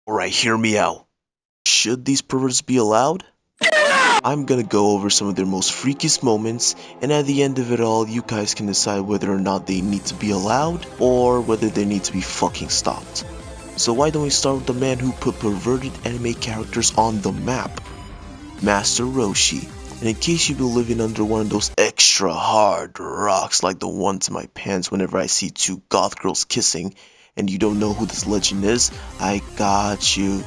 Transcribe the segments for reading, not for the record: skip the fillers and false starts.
Alright, hear me out. Should these perverts be allowed? I'm gonna go over some of their most freakiest moments, and at the end of it all, you guys can decide whether or not they need to be allowed, or whether they need to be fucking stopped. So why don't we start with the man who put perverted anime characters on the map? Master Roshi. And in case you've been living under one of those extra hard rocks like the ones in my pants whenever I see two goth girls kissing, and you don't know who this legend is, I got you.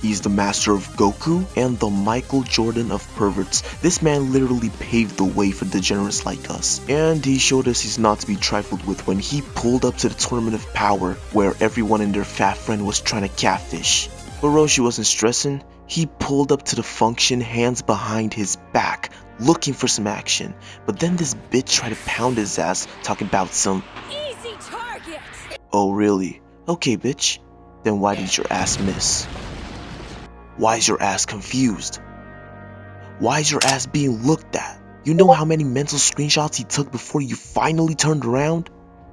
He's the master of Goku and the Michael Jordan of perverts. This man literally paved the way for degenerates like us. And he showed us he's not to be trifled with when he pulled up to the Tournament of Power where everyone and their fat friend was trying to catfish. But Roshi wasn't stressing. He pulled up to the function hands behind his back, looking for some action. But then this bitch tried to pound his ass, talking about some easy target. Oh really? Okay bitch. Then why did your ass miss? Why is your ass confused? Why is your ass being looked at? You know how many mental screenshots he took before you finally turned around?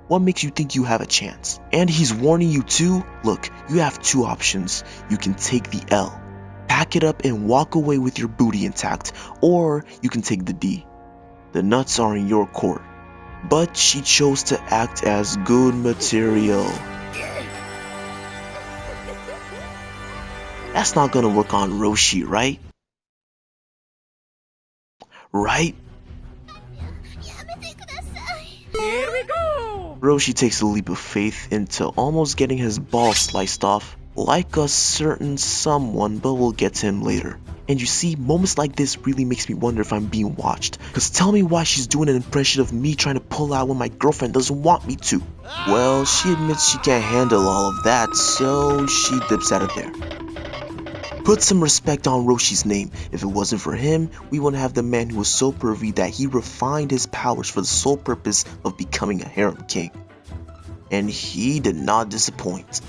What makes you think you have a chance? And he's warning you too? Look, you have two options. You can take the L, pack it up and walk away with your booty intact, or you can take the D. The nuts are in your court. But she chose to act as good material. That's not gonna work on Roshi, right? Right? Here we go. Roshi takes a leap of faith into almost getting his balls sliced off, like a certain someone, but we'll get to him later. And you see, moments like this really makes me wonder if I'm being watched. Cause tell me why she's doing an impression of me trying to pull out when my girlfriend doesn't want me to. Well, she admits she can't handle all of that, so she dips out of there. Put some respect on Roshi's name. If it wasn't for him, we wouldn't have the man who was so pervy that he refined his powers for the sole purpose of becoming a harem king. And he did not disappoint.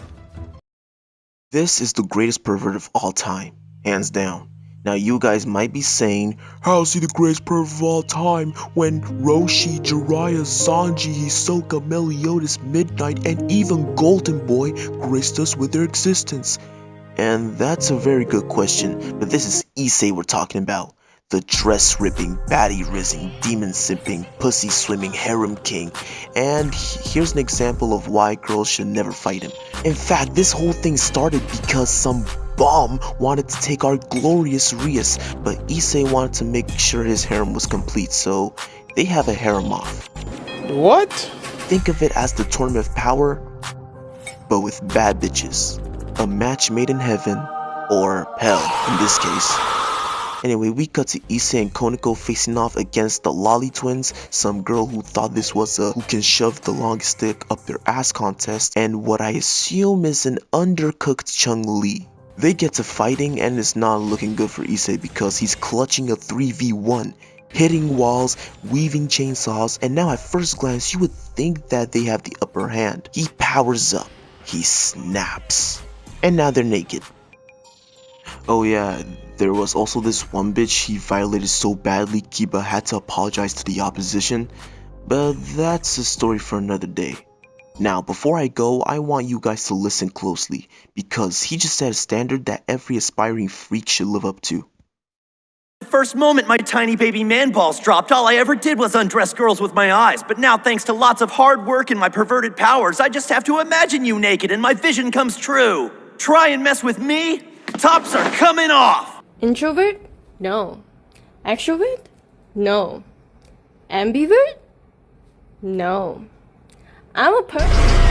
This is the greatest pervert of all time, hands down. Now you guys might be saying, how is he the greatest pervert of all time when Roshi, Jiraiya, Sanji, Hisoka, Meliodas, Midnight, and even Golden Boy graced us with their existence? And that's a very good question, but this is Issei we're talking about. The dress-ripping, baddie-rizzing, demon-simping, pussy-swimming harem king. And here's an example of why girls should never fight him. In fact, this whole thing started because some bum wanted to take our glorious Rias, but Issei wanted to make sure his harem was complete, so they have a harem off. What? Think of it as the Tournament of Power, but with bad bitches. A match made in heaven, or hell in this case. Anyway, we cut to Issei and Koneko facing off against the Lolly twins, some girl who thought this was a who can shove the longest stick up their ass contest, and what I assume is an undercooked Chun-Li. They get to fighting and it's not looking good for Issei because he's clutching a 3v1, hitting walls, weaving chainsaws, and now at first glance you would think that they have the upper hand. He powers up, he snaps. And now they're naked. Oh yeah, there was also this one bitch he violated so badly Kiba had to apologize to the opposition, but that's a story for another day. Now before I go, I want you guys to listen closely, because he just set a standard that every aspiring freak should live up to. The first moment my tiny baby man balls dropped, all I ever did was undress girls with my eyes. But now, thanks to lots of hard work and my perverted powers, I just have to imagine you naked and my vision comes true. Try and mess with me? Tops are coming off! Introvert? No. Extrovert? No. Ambivert? No. I'm a pervert.